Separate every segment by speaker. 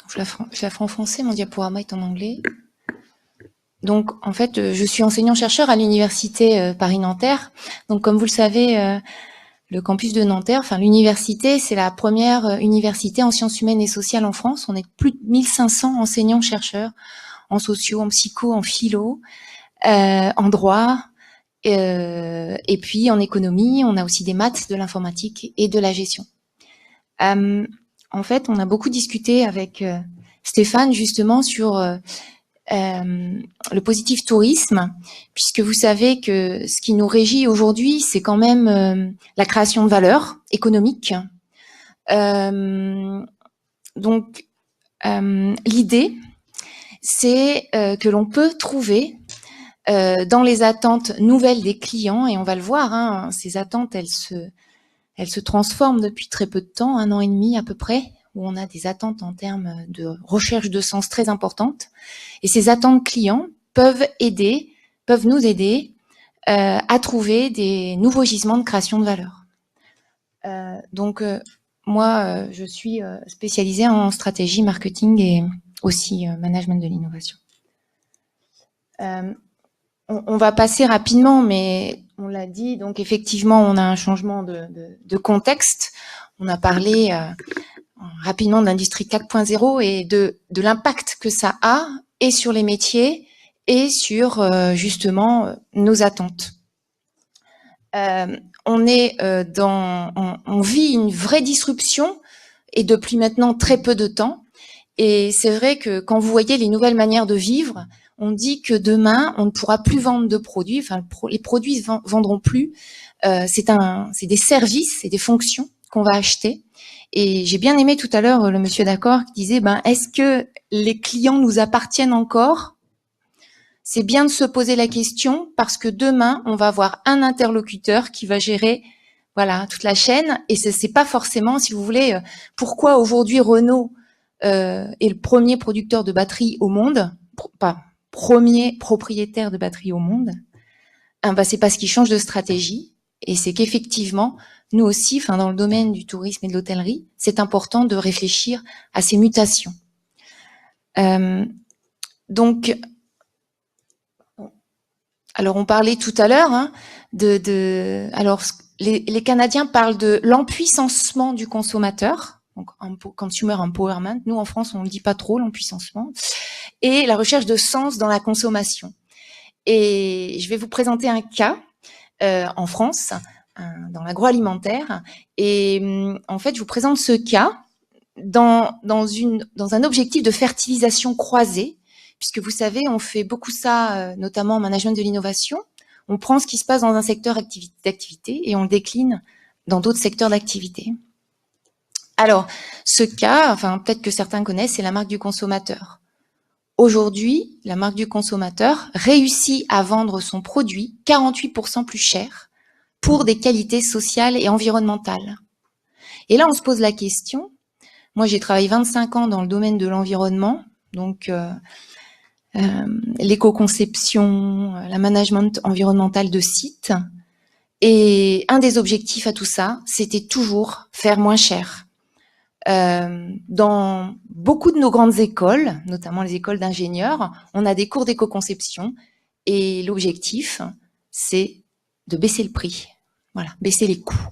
Speaker 1: Je la ferai en français, mon diaporama est en anglais. Donc, en fait, je suis enseignant-chercheur à l'université Paris-Nanterre. Donc, comme vous le savez, le campus de Nanterre, enfin l'université, c'est la première université en sciences humaines et sociales en France. On est plus de 1500 enseignants-chercheurs en sociaux, en psycho, en philo, en droit, et puis en économie. On a aussi des maths, de l'informatique et de la gestion. En fait, on a beaucoup discuté avec Stéphane justement sur le positif tourisme, puisque vous savez que ce qui nous régit aujourd'hui, c'est quand même la création de valeur économique. Donc, l'idée, c'est que l'on peut trouver dans les attentes nouvelles des clients, et on va le voir, hein, ces attentes, elles se transforment depuis très peu de temps, 1 an et demi à peu près, où on a des attentes en termes de recherche de sens très importantes. Et ces attentes clients peuvent nous aider à trouver des nouveaux gisements de création de valeur. Moi, je suis spécialisée en stratégie, marketing et aussi management de l'innovation. On va passer rapidement, mais on l'a dit, donc effectivement, on a un changement de contexte. On a parlé rapidement de l'industrie 4.0 et de l'impact que ça a, et sur les métiers, et sur justement nos attentes. On vit une vraie disruption, et depuis maintenant très peu de temps. Et c'est vrai que quand vous voyez les nouvelles manières de vivre, on dit que demain, on ne pourra plus vendre de produits, enfin les produits ne vendront plus. C'est des services, c'est des fonctions qu'on va acheter. Et j'ai bien aimé tout à l'heure le monsieur d'accord qui disait, est-ce que les clients nous appartiennent encore? C'est bien de se poser la question, parce que demain, on va avoir un interlocuteur qui va gérer, voilà, toute la chaîne. Et c'est pas forcément, si vous voulez, pourquoi aujourd'hui Renault est le premier producteur de batteries au monde, pas premier propriétaire de batteries au monde. C'est parce qu'il change de stratégie. Et c'est qu'effectivement, nous aussi, dans le domaine du tourisme et de l'hôtellerie, c'est important de réfléchir à ces mutations. Alors on parlait tout à l'heure alors les Canadiens parlent de l'empuissancement du consommateur, donc consumer empowerment. Nous en France on ne dit pas trop l'empuissancement, et la recherche de sens dans la consommation. Et je vais vous présenter un cas en France, dans l'agroalimentaire, et en fait je vous présente ce cas dans un objectif de fertilisation croisée. Puisque vous savez, on fait beaucoup ça, notamment en management de l'innovation. On prend ce qui se passe dans un secteur d'activité et on le décline dans d'autres secteurs d'activité. Alors, ce cas, peut-être que certains connaissent, c'est la marque du consommateur. Aujourd'hui, la marque du consommateur réussit à vendre son produit 48% plus cher pour des qualités sociales et environnementales. Et là, on se pose la question. Moi, j'ai travaillé 25 ans dans le domaine de l'environnement, donc l'éco-conception, la management environnemental de sites. Et un des objectifs à tout ça, c'était toujours faire moins cher. Dans beaucoup de nos grandes écoles, notamment les écoles d'ingénieurs, on a des cours d'éco-conception et l'objectif, c'est de baisser le prix. Voilà, baisser les coûts.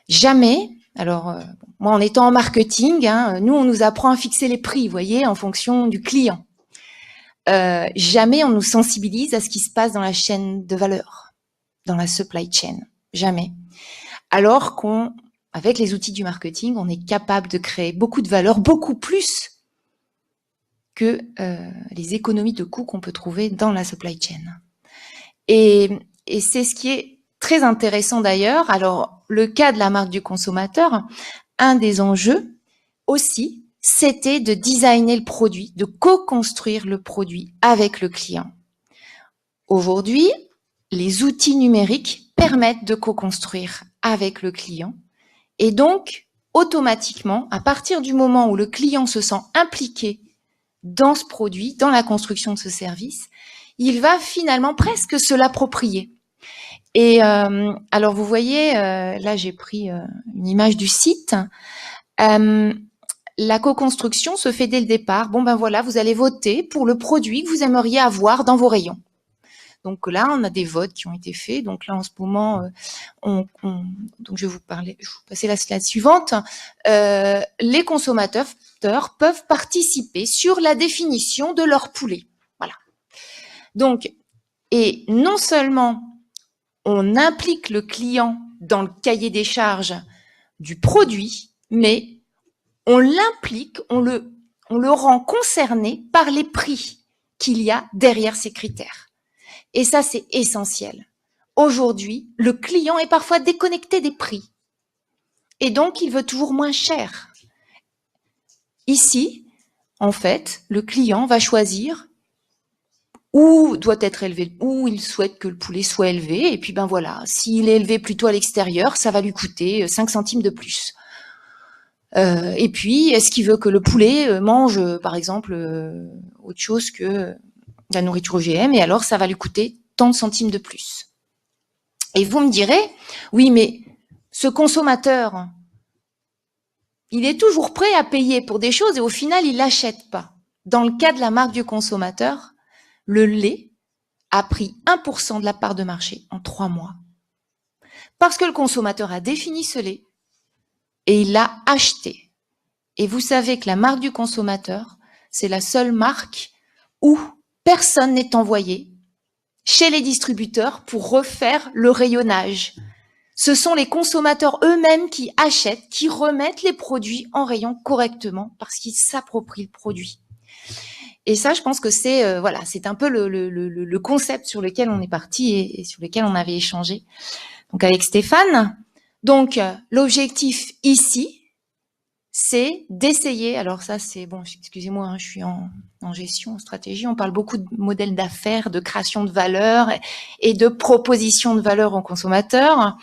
Speaker 1: Jamais, alors moi en étant en marketing, nous on nous apprend à fixer les prix, vous voyez, en fonction du client. Jamais on nous sensibilise à ce qui se passe dans la chaîne de valeur, dans la supply chain. Jamais. Alors qu'avec les outils du marketing, on est capable de créer beaucoup de valeur, beaucoup plus que les économies de coûts qu'on peut trouver dans la supply chain. Et c'est ce qui est très intéressant d'ailleurs. Alors, le cas de la marque du consommateur, un des enjeux aussi, c'était de designer le produit, de co-construire le produit avec le client. Aujourd'hui, les outils numériques permettent de co-construire avec le client. Et donc, automatiquement, à partir du moment où le client se sent impliqué dans ce produit, dans la construction de ce service, il va finalement presque se l'approprier. Et alors vous voyez, là j'ai pris une image du site. La co-construction se fait dès le départ. Bon ben voilà, vous allez voter pour le produit que vous aimeriez avoir dans vos rayons. Donc là, on a des votes qui ont été faits. Donc là, en ce moment, donc je vais vous passer la slide suivante. Les consommateurs peuvent participer sur la définition de leur poulet. Voilà. Donc, et non seulement on implique le client dans le cahier des charges du produit, mais on l'implique, on le rend concerné par les prix qu'il y a derrière ces critères. Et ça, c'est essentiel. Aujourd'hui, le client est parfois déconnecté des prix. Et donc, il veut toujours moins cher. Ici, en fait, le client va choisir où doit être élevé, où il souhaite que le poulet soit élevé. Et puis, ben voilà, s'il est élevé plutôt à l'extérieur, ça va lui coûter 5 centimes de plus. Et puis, est-ce qu'il veut que le poulet mange, par exemple, autre chose que la nourriture OGM, et alors ça va lui coûter tant de centimes de plus. Et vous me direz, oui, mais ce consommateur, il est toujours prêt à payer pour des choses et au final, il l'achète pas. Dans le cas de la marque du consommateur, le lait a pris 1% de la part de marché en 3 mois. Parce que le consommateur a défini ce lait et il l'a acheté. Et vous savez que la marque du consommateur, c'est la seule marque où personne n'est envoyé chez les distributeurs pour refaire le rayonnage. Ce sont les consommateurs eux-mêmes qui achètent, qui remettent les produits en rayon correctement parce qu'ils s'approprient le produit. Et ça, je pense que c'est voilà, c'est un peu le concept sur lequel on est parti et sur lequel on avait échangé. Donc avec Stéphane. Donc l'objectif ici, c'est d'essayer. Alors ça, c'est bon. Excusez-moi, hein, je suis en gestion, en stratégie. On parle beaucoup de modèles d'affaires, de création de valeur et de proposition de valeur aux consommateurs.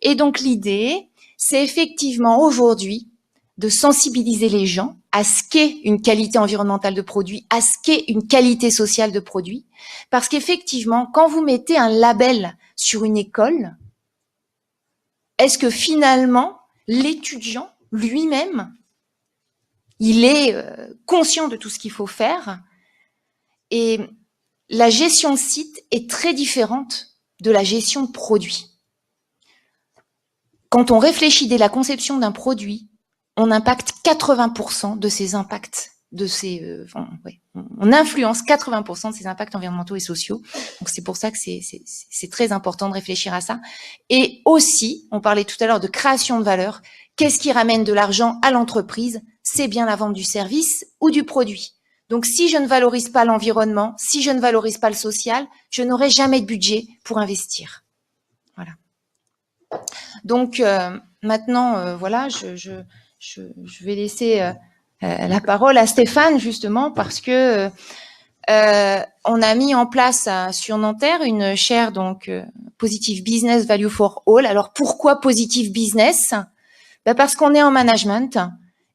Speaker 1: Et donc l'idée, c'est effectivement aujourd'hui de sensibiliser les gens à ce qu'est une qualité environnementale de produit, à ce qu'est une qualité sociale de produit. Parce qu'effectivement, quand vous mettez un label sur une école, est-ce que finalement, l'étudiant lui-même, il est conscient de tout ce qu'il faut faire? Et la gestion de site est très différente de la gestion de produit. Quand on réfléchit dès la conception d'un produit, on impacte 80% de ses impacts, on influence 80% de ses impacts environnementaux et sociaux. Donc c'est pour ça que c'est très important de réfléchir à ça. Et aussi, on parlait tout à l'heure de création de valeur. Qu'est-ce qui ramène de l'argent à l'entreprise? C'est bien la vente du service ou du produit. Donc si je ne valorise pas l'environnement, si je ne valorise pas le social, je n'aurai jamais de budget pour investir. Voilà. Donc maintenant, voilà, je vais laisser la parole à Stéphane justement parce que on a mis en place sur Nanterre une chaire donc Positive Business Value for All. Alors pourquoi Positive Business? Parce qu'on est en management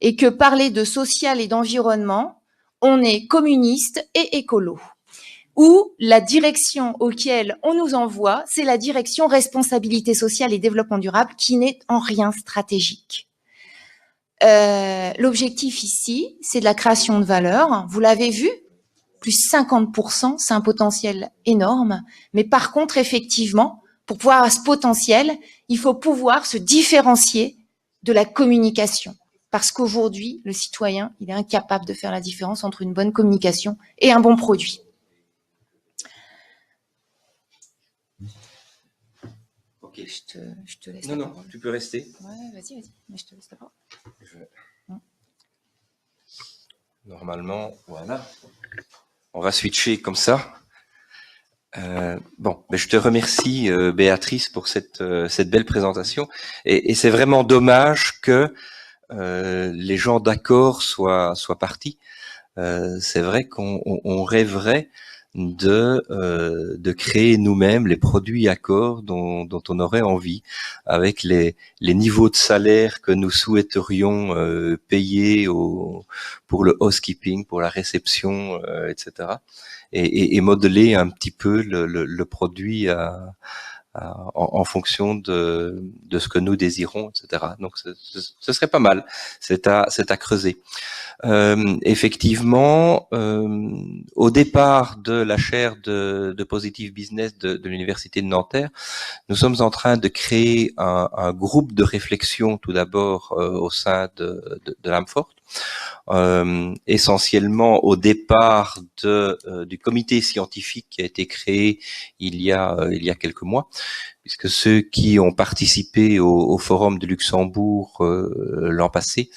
Speaker 1: et que parler de social et d'environnement, on est communiste et écolo. Où la direction auquel on nous envoie, c'est la direction responsabilité sociale et développement durable qui n'est en rien stratégique. L'objectif ici, c'est de la création de valeur. Vous l'avez vu, plus 50%, c'est un potentiel énorme. Mais par contre, effectivement, pour pouvoir avoir ce potentiel, il faut pouvoir se différencier de la communication. Parce qu'aujourd'hui, le citoyen, il est incapable de faire la différence entre une bonne communication et un bon produit.
Speaker 2: Ok.
Speaker 1: Je te laisse.
Speaker 2: Non, tu peux rester.
Speaker 1: Ouais, vas-y. Mais je te laisse la parole.
Speaker 2: Normalement, voilà. On va switcher comme ça. Bon, je te remercie, Béatrice, pour cette belle présentation. Et c'est vraiment dommage que les gens d'accord soient partis. C'est vrai qu'on rêverait de créer nous-mêmes les produits accords dont on aurait envie, avec les niveaux de salaire que nous souhaiterions payer pour le housekeeping, pour la réception, etc. Et modeler un petit peu le produit en fonction de ce que nous désirons, etc. Donc ce serait pas mal, c'est à creuser. Effectivement, au départ de la chaire de Positive Business de l'Université de Nanterre, nous sommes en train de créer un groupe de réflexion tout d'abord au sein de l'AMFORT, essentiellement au départ du comité scientifique qui a été créé il y a quelques mois, puisque ceux qui ont participé au forum de Luxembourg l'an passé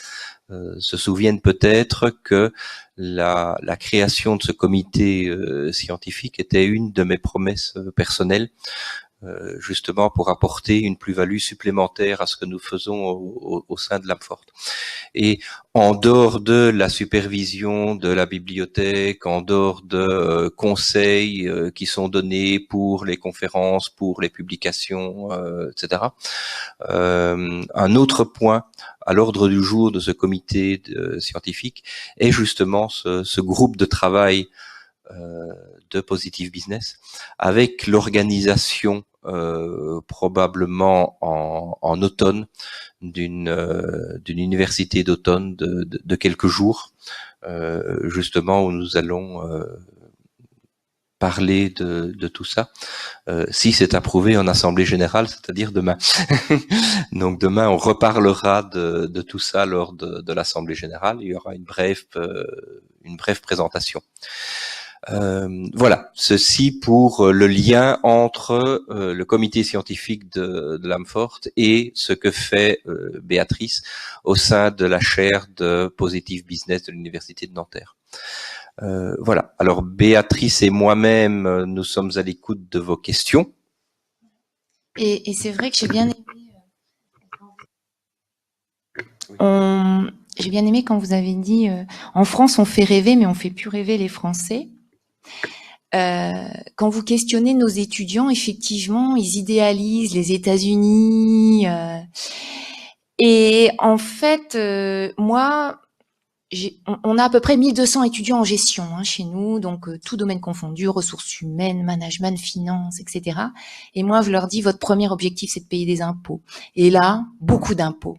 Speaker 2: se souviennent peut-être que la création de ce comité scientifique était une de mes promesses personnelles, justement pour apporter une plus-value supplémentaire à ce que nous faisons au sein de l'AMFORT. Et en dehors de la supervision de la bibliothèque, en dehors de conseils qui sont donnés pour les conférences, pour les publications, etc., un autre point à l'ordre du jour de ce comité scientifique est justement ce groupe de travail de Positive Business, avec l'organisation probablement en automne d'une université d'automne de quelques jours, justement où nous allons parler de tout ça, si c'est approuvé en assemblée générale, c'est-à-dire demain. Donc demain, on reparlera de tout ça lors de l'assemblée générale. Il y aura une brève présentation. Voilà, ceci pour le lien entre le comité scientifique de l'AMFORT et ce que fait Béatrice au sein de la chaire de Positive Business de l'Université de Nanterre. Voilà, alors Béatrice et moi-même, nous sommes à l'écoute de vos questions.
Speaker 1: Et c'est vrai que j'ai bien aimé quand vous avez dit en France on fait rêver mais on fait plus rêver les Français. Quand vous questionnez nos étudiants, effectivement, ils idéalisent les États-Unis. Et en fait, moi, on a à peu près 1200 étudiants en gestion chez nous, donc tout domaine confondu, ressources humaines, management, finance, etc. Et moi, je leur dis, votre premier objectif, c'est de payer des impôts. Et là, beaucoup d'impôts.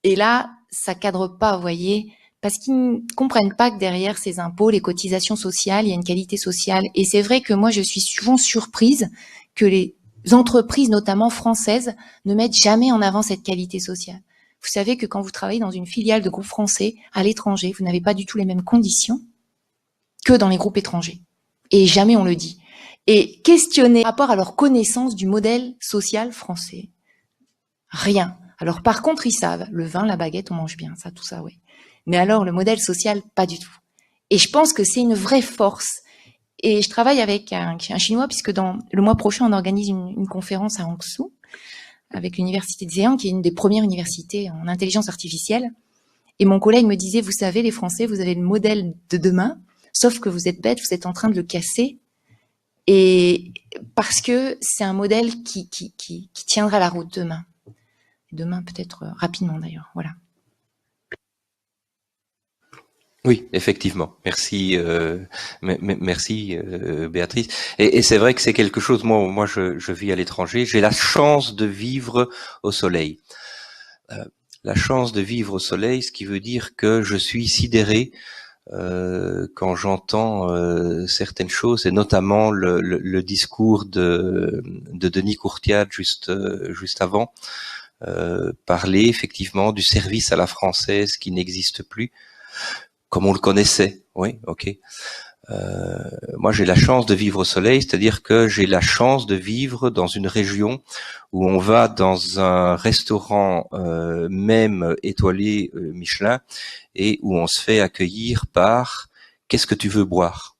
Speaker 1: Et là, ça cadre pas, vous voyez, parce qu'ils ne comprennent pas que derrière ces impôts, les cotisations sociales, il y a une qualité sociale. Et c'est vrai que moi, je suis souvent surprise que les entreprises, notamment françaises, ne mettent jamais en avant cette qualité sociale. Vous savez que quand vous travaillez dans une filiale de groupe français à l'étranger, vous n'avez pas du tout les mêmes conditions que dans les groupes étrangers. Et jamais on le dit. Et questionner par rapport à leur connaissance du modèle social français. Rien. Alors par contre, ils savent, le vin, la baguette, on mange bien, ça, tout ça, oui. Mais alors, le modèle social, pas du tout. Et je pense que c'est une vraie force. Et je travaille avec un Chinois, puisque dans le mois prochain, on organise une conférence à Hangzhou, avec l'université de Zhejiang, qui est une des premières universités en intelligence artificielle. Et mon collègue me disait, vous savez, les Français, vous avez le modèle de demain, sauf que vous êtes bêtes, vous êtes en train de le casser. Et parce que c'est un modèle qui tiendra la route demain. Demain, peut-être rapidement d'ailleurs. Voilà.
Speaker 2: Oui, effectivement. Merci, merci Béatrice. Et c'est vrai que c'est quelque chose. Moi, je vis à l'étranger. J'ai la chance de vivre au soleil. La chance de vivre au soleil, ce qui veut dire que je suis sidéré quand j'entends certaines choses, et notamment le discours de Denis Courtiade juste avant, parler effectivement du service à la française qui n'existe plus comme on le connaissait. Oui, ok. Moi, j'ai la chance de vivre au soleil, c'est-à-dire que j'ai la chance de vivre dans une région où on va dans un restaurant même étoilé Michelin et où on se fait accueillir par « qu'est-ce que tu veux boire ?»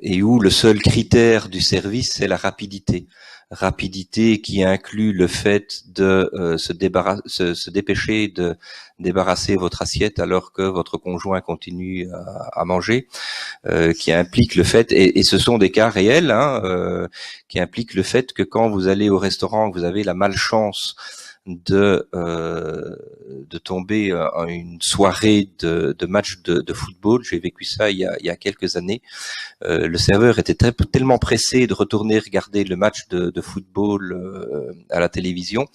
Speaker 2: et où le seul critère du service, c'est la rapidité. Rapidité qui inclut le fait de se dépêcher de débarrasser votre assiette alors que votre conjoint continue à manger, qui implique le fait, et ce sont des cas réels, qui impliquent le fait que quand vous allez au restaurant, vous avez la malchance de tomber à une soirée de match de football. J'ai vécu ça il y a quelques années. Le serveur était tellement pressé de retourner regarder le match de football à la télévision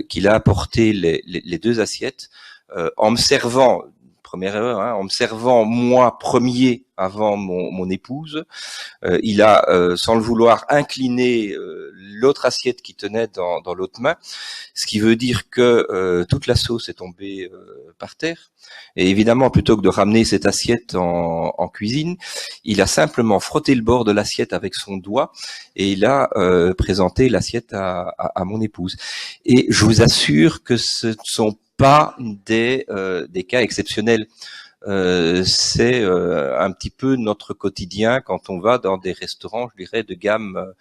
Speaker 2: qu'il a apporté les deux assiettes en me servant. Première erreur, hein, en me servant moi premier avant mon épouse, il a, sans le vouloir, incliné l'autre assiette qui tenait dans l'autre main, ce qui veut dire que toute la sauce est tombée par terre. Et évidemment, plutôt que de ramener cette assiette en cuisine, il a simplement frotté le bord de l'assiette avec son doigt et il a présenté l'assiette à mon épouse. Et je vous assure que ce ne sont pas des cas exceptionnels. C'est un petit peu notre quotidien quand on va dans des restaurants, je dirais, de gamme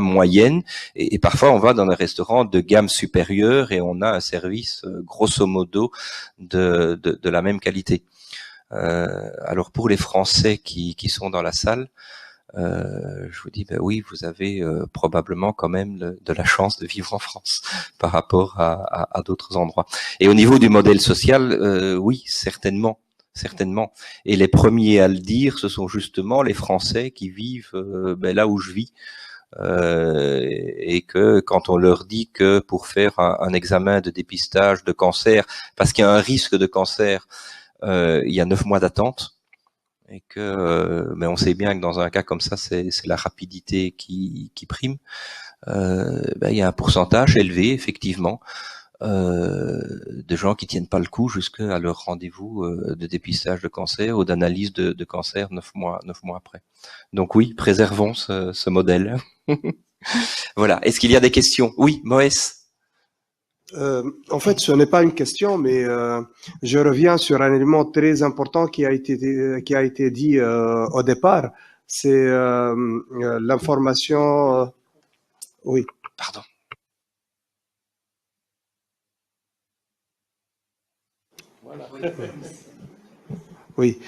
Speaker 2: moyenne, et parfois on va dans des restaurants de gamme supérieure et on a un service grosso modo de la même qualité. Alors pour les Français qui sont dans la salle, je vous dis, ben oui, vous avez probablement quand même de la chance de vivre en France par rapport à d'autres endroits. Et au niveau du modèle social, oui, certainement. Et les premiers à le dire, ce sont justement les Français qui vivent là où je vis. Et que quand on leur dit que pour faire un examen de dépistage de cancer, parce qu'il y a un risque de cancer, il y a 9 mois d'attente, et que mais on sait bien que dans un cas comme ça, c'est la rapidité qui prime. Il y a un pourcentage élevé, effectivement, de gens qui tiennent pas le coup jusqu'à leur rendez-vous de dépistage de cancer ou d'analyse de cancer 9 mois après. Donc oui, préservons ce modèle. Voilà. Est-ce qu'il y a des questions? Oui, Moès.
Speaker 3: En fait, ce n'est pas une question, mais je reviens sur un élément très important qui a été dit au départ. C'est l'information. Oui.
Speaker 2: Pardon.
Speaker 3: Voilà. Oui,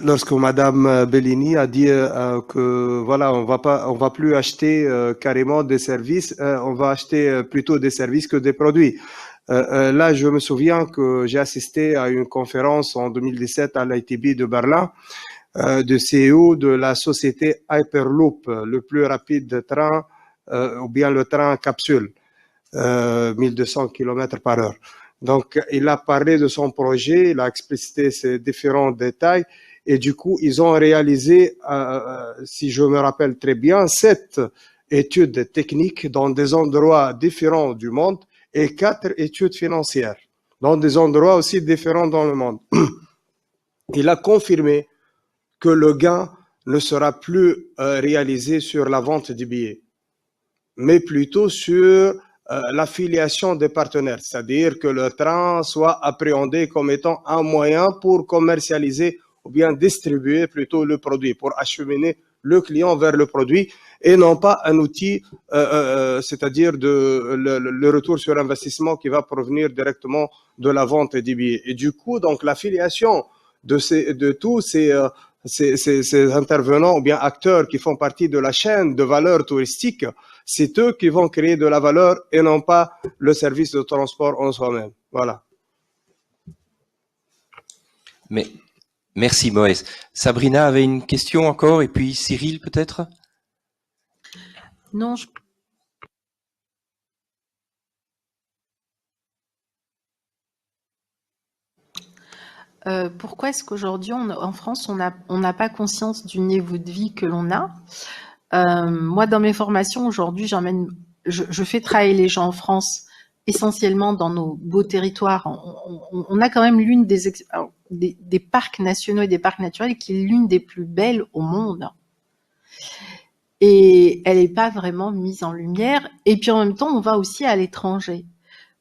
Speaker 3: lorsque Madame Bellini a dit que voilà, on va plus acheter carrément des services, on va acheter plutôt des services que des produits. Là, je me souviens que j'ai assisté à une conférence en 2017 à l'ITB de Berlin de CEO de la société Hyperloop, le plus rapide train ou bien le train capsule, 1200 km par heure. Donc, il a parlé de son projet, il a explicité ses différents détails et du coup, ils ont réalisé, si je me rappelle très bien, 7 études techniques dans des endroits différents du monde et 4 études financières dans des endroits aussi différents dans le monde. Il a confirmé que le gain ne sera plus réalisé sur la vente du billet, mais plutôt sur l'affiliation des partenaires, c'est-à-dire que le train soit appréhendé comme étant un moyen pour commercialiser ou bien distribuer plutôt le produit, pour acheminer le client vers le produit et non pas un outil, c'est-à-dire le retour sur investissement qui va provenir directement de la vente des billets. Et du coup, donc l'affiliation de tous ces intervenants ou bien acteurs qui font partie de la chaîne de valeur touristique, c'est eux qui vont créer de la valeur et non pas le service de transport en soi-même. Voilà.
Speaker 2: Mais merci Moès. Sabrina avait une question encore et puis Cyril peut-être?
Speaker 4: Non, pourquoi est-ce qu'aujourd'hui, en France, on n'a pas conscience du niveau de vie que l'on a? Moi, dans mes formations, aujourd'hui, je fais travailler les gens en France, essentiellement dans nos beaux territoires. On a quand même l'une des parcs nationaux et des parcs naturels qui est l'une des plus belles au monde. Et elle n'est pas vraiment mise en lumière. Et puis, en même temps, on va aussi à l'étranger.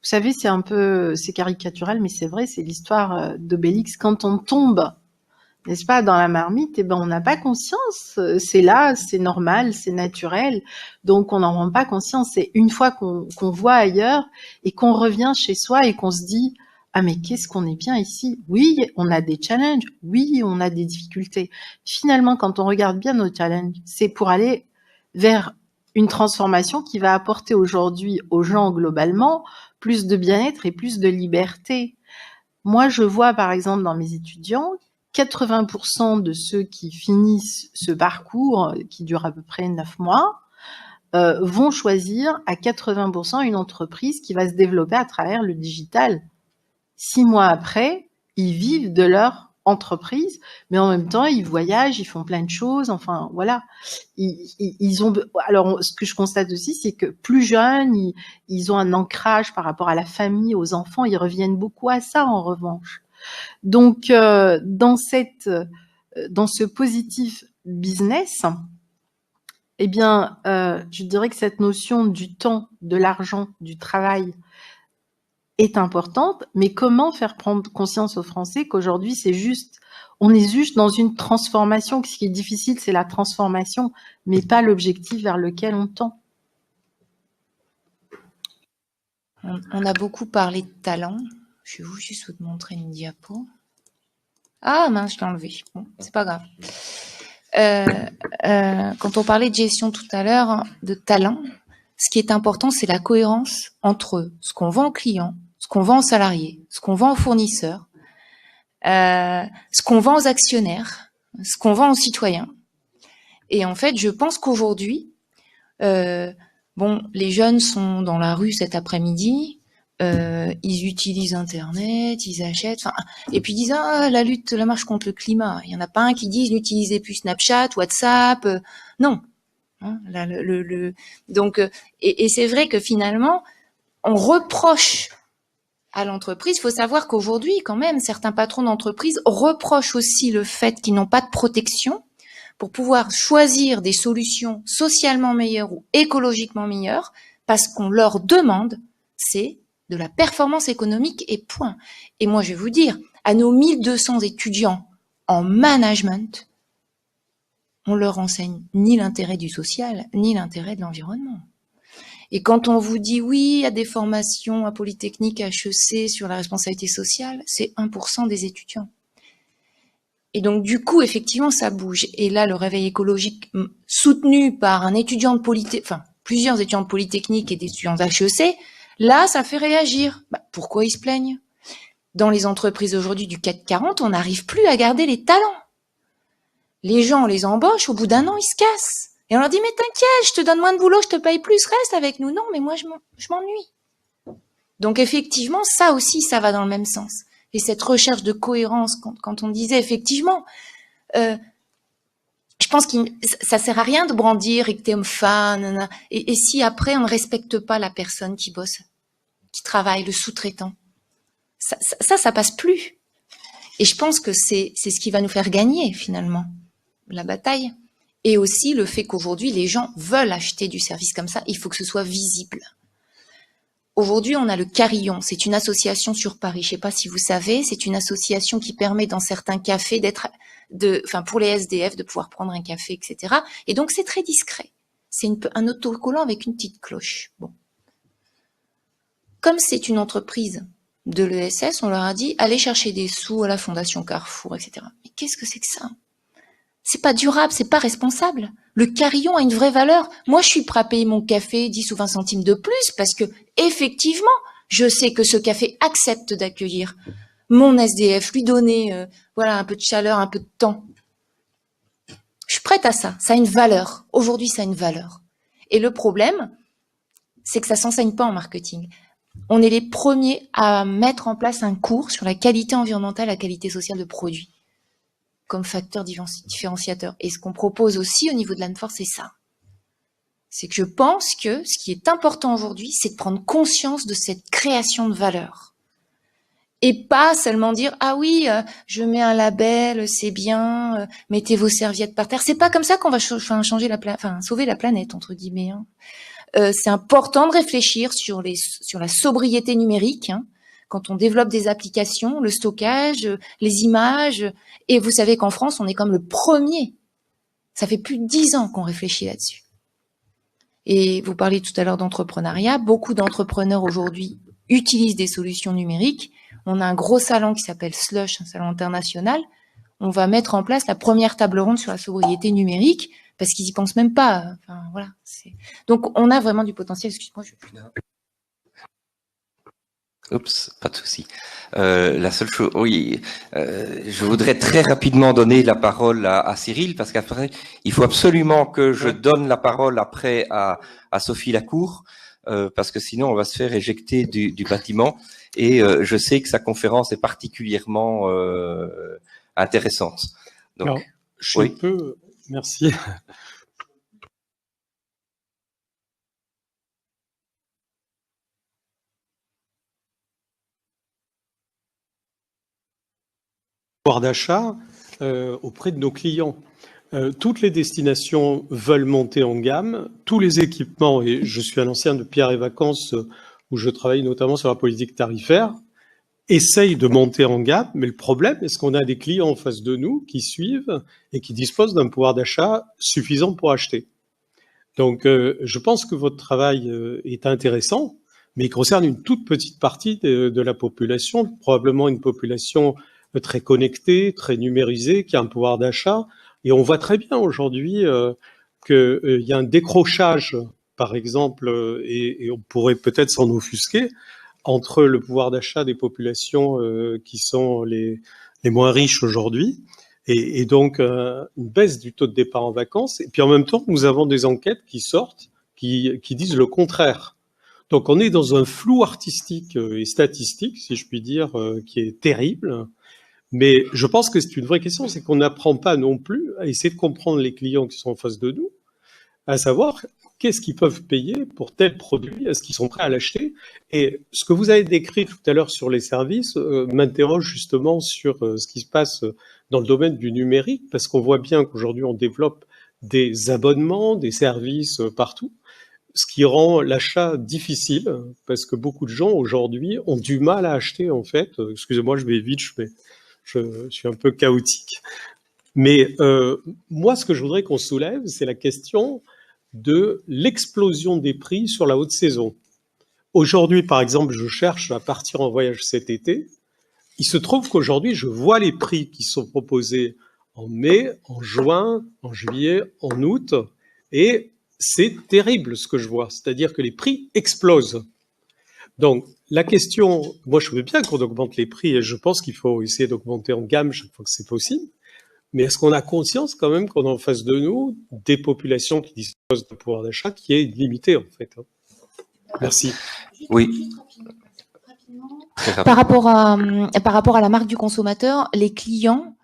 Speaker 4: Vous savez, c'est caricatural, mais c'est vrai, c'est l'histoire d'Obélix. Quand on tombe, n'est-ce pas, dans la marmite, eh ben, on n'a pas conscience. C'est là, c'est normal, c'est naturel. Donc, on n'en rend pas conscience. C'est une fois qu'on voit ailleurs et qu'on revient chez soi et qu'on se dit, ah, mais qu'est-ce qu'on est bien ici? Oui, on a des challenges. Oui, on a des difficultés. Finalement, quand on regarde bien nos challenges, c'est pour aller vers une transformation qui va apporter aujourd'hui aux gens globalement plus de bien-être et plus de liberté. Moi, je vois par exemple dans mes étudiants, 80% de ceux qui finissent ce parcours, qui dure à peu près 9 mois, vont choisir à 80% une entreprise qui va se développer à travers le digital. 6 mois après, ils vivent de leur entreprise, mais en même temps, ils voyagent, ils font plein de choses, enfin, voilà. Ils ont, alors, ce que je constate aussi, c'est que plus jeunes, ils ont un ancrage par rapport à la famille, aux enfants, ils reviennent beaucoup à ça, en revanche. Donc, dans ce positif business, eh bien, je dirais que cette notion du temps, de l'argent, du travail est importante, mais comment faire prendre conscience aux Français qu'aujourd'hui, on est juste dans une transformation, que ce qui est difficile, c'est la transformation, mais pas l'objectif vers lequel on tend.
Speaker 1: On a beaucoup parlé de talent. Je vais juste vous montrer une diapo. Ah mince, je l'ai enlevé. Bon, c'est pas grave. Quand on parlait de gestion tout à l'heure, de talent, ce qui est important, c'est la cohérence entre ce qu'on vend aux clients, ce qu'on vend aux salariés, ce qu'on vend aux fournisseurs, ce qu'on vend aux actionnaires, ce qu'on vend aux citoyens. Et en fait, je pense qu'aujourd'hui, les jeunes sont dans la rue cet après-midi, ils utilisent Internet, ils achètent, et puis ils disent la marche contre le climat. Il y en a pas un qui dit n'utilisez plus Snapchat, WhatsApp, non. Hein, là, donc, et c'est vrai que finalement, on reproche à l'entreprise. Il faut savoir qu'aujourd'hui, quand même, certains patrons d'entreprise reprochent aussi le fait qu'ils n'ont pas de protection pour pouvoir choisir des solutions socialement meilleures ou écologiquement meilleures, parce qu'on leur demande, c'est de la performance économique et point. Et moi, je vais vous dire, à nos 1200 étudiants en management, on leur enseigne ni l'intérêt du social, ni l'intérêt de l'environnement. Et quand on vous dit oui, il y a des formations à Polytechnique, à HEC sur la responsabilité sociale, c'est 1% des étudiants. Et donc du coup, effectivement, ça bouge. Et là, le réveil écologique soutenu par un étudiant de plusieurs étudiants de Polytechnique et des étudiants d'HEC, là, ça fait réagir. Pourquoi ils se plaignent? Dans les entreprises aujourd'hui du CAC 40, on n'arrive plus à garder les talents. Les gens, on les embauche, au bout d'un an, ils se cassent. Et on leur dit, mais t'inquiète, je te donne moins de boulot, je te paye plus, reste avec nous. Non, mais moi, je m'ennuie. Donc, effectivement, ça aussi, ça va dans le même sens. Et cette recherche de cohérence, quand on disait, effectivement, je pense que ça sert à rien de brandir et que t'es homme-fan. Et si après, on ne respecte pas la personne qui bosse, qui travaille, le sous-traitant, ça passe plus. Et je pense que c'est ce qui va nous faire gagner, finalement, la bataille. Et aussi le fait qu'aujourd'hui, les gens veulent acheter du service comme ça, il faut que ce soit visible. Aujourd'hui, on a le Carillon, c'est une association sur Paris, je ne sais pas si vous savez, c'est une association qui permet dans certains cafés pour les SDF de pouvoir prendre un café, etc. Et donc c'est très discret. C'est un autocollant avec une petite cloche. Bon. Comme c'est une entreprise de l'ESS, on leur a dit, allez chercher des sous à la Fondation Carrefour, etc. Mais qu'est-ce que c'est que ça ? C'est pas durable, c'est pas responsable. Le Carillon a une vraie valeur. Moi, je suis prêt à payer mon café 10 ou 20 centimes de plus parce que, effectivement, je sais que ce café accepte d'accueillir mon SDF, lui donner, un peu de chaleur, un peu de temps. Je suis prête à ça. Ça a une valeur. Aujourd'hui, ça a une valeur. Et le problème, c'est que ça s'enseigne pas en marketing. On est les premiers à mettre en place un cours sur la qualité environnementale, la qualité sociale de produits, comme facteur différenciateur. Et ce qu'on propose aussi au niveau de l'ANFOR, c'est ça. C'est que je pense que ce qui est important aujourd'hui, c'est de prendre conscience de cette création de valeur. Et pas seulement dire, ah oui, je mets un label, c'est bien, mettez vos serviettes par terre. C'est pas comme ça qu'on va sauver la planète, entre guillemets. Hein. C'est important de réfléchir sur la sobriété numérique, hein. Quand on développe des applications, le stockage, les images, et vous savez qu'en France, on est comme le premier. Ça fait plus de 10 ans qu'on réfléchit là-dessus. Et vous parliez tout à l'heure d'entrepreneuriat. Beaucoup d'entrepreneurs aujourd'hui utilisent des solutions numériques. On a un gros salon qui s'appelle Slush, un salon international. On va mettre en place la première table ronde sur la sobriété numérique parce qu'ils y pensent même pas. Enfin, voilà. Donc, on a vraiment du potentiel. Excuse-moi,
Speaker 2: Oups, pas de souci. La seule chose, oui, je voudrais très rapidement donner la parole à Cyril, parce qu'après, il faut absolument que je donne la parole après à Sophie Lacour, parce que sinon on va se faire éjecter du bâtiment. Et je sais que sa conférence est particulièrement intéressante. Donc,
Speaker 5: alors, je
Speaker 2: oui.
Speaker 5: peux, merci. Pouvoir d'achat auprès de nos clients. Toutes les destinations veulent monter en gamme, tous les équipements, et je suis un ancien de Pierre et Vacances où je travaille notamment sur la politique tarifaire, essayent de monter en gamme, mais le problème, est-ce qu'on a des clients en face de nous qui suivent et qui disposent d'un pouvoir d'achat suffisant pour acheter? Donc, je pense que votre travail est intéressant, mais il concerne une toute petite partie de la population, probablement une population très connectée, très numérisée, qui a un pouvoir d'achat. Et on voit très bien aujourd'hui qu'il y a un décrochage, par exemple, et on pourrait peut-être s'en offusquer, entre le pouvoir d'achat des populations qui sont les moins riches aujourd'hui, et donc une baisse du taux de départ en vacances. Et puis en même temps, nous avons des enquêtes qui sortent, qui disent le contraire. Donc on est dans un flou artistique et statistique, si je puis dire, qui est terrible. Mais je pense que c'est une vraie question, c'est qu'on n'apprend pas non plus à essayer de comprendre les clients qui sont en face de nous, à savoir qu'est-ce qu'ils peuvent payer pour tel produit, est-ce qu'ils sont prêts à l'acheter. Et ce que vous avez décrit tout à l'heure sur les services m'interroge justement sur ce qui se passe dans le domaine du numérique, parce qu'on voit bien qu'aujourd'hui on développe des abonnements, des services partout, ce qui rend l'achat difficile, parce que beaucoup de gens aujourd'hui ont du mal à acheter en fait. Excusez-moi, je vais vite, je suis un peu chaotique. Mais moi, ce que je voudrais qu'on soulève, c'est la question de l'explosion des prix sur la haute saison. Aujourd'hui, par exemple, je cherche à partir en voyage cet été. Il se trouve qu'aujourd'hui, je vois les prix qui sont proposés en mai, en juin, en juillet, en août, et c'est terrible ce que je vois. C'est-à-dire que les prix explosent. Donc, la question, moi je veux bien qu'on augmente les prix et je pense qu'il faut essayer d'augmenter en gamme chaque fois que c'est possible. Mais est-ce qu'on a conscience quand même qu'on a en face de nous des populations qui disposent d'un pouvoir d'achat qui est limité en fait? Merci.
Speaker 2: Oui.
Speaker 1: Par rapport à la marque du consommateur, les clients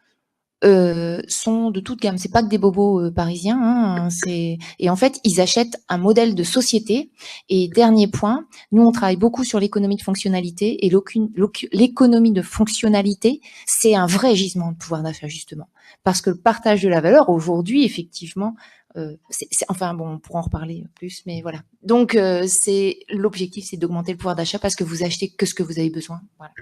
Speaker 1: sont de toute gamme. C'est pas que des bobos parisiens. Hein, et en fait, ils achètent un modèle de société. Et dernier point, nous on travaille beaucoup sur l'économie de fonctionnalité. Et l'économie de fonctionnalité, c'est un vrai gisement de pouvoir d'achat justement, parce que le partage de la valeur aujourd'hui, effectivement, enfin bon, on pourra en reparler plus, mais voilà. Donc l'objectif, c'est d'augmenter le pouvoir d'achat parce que vous achetez que ce que vous avez besoin. Voilà.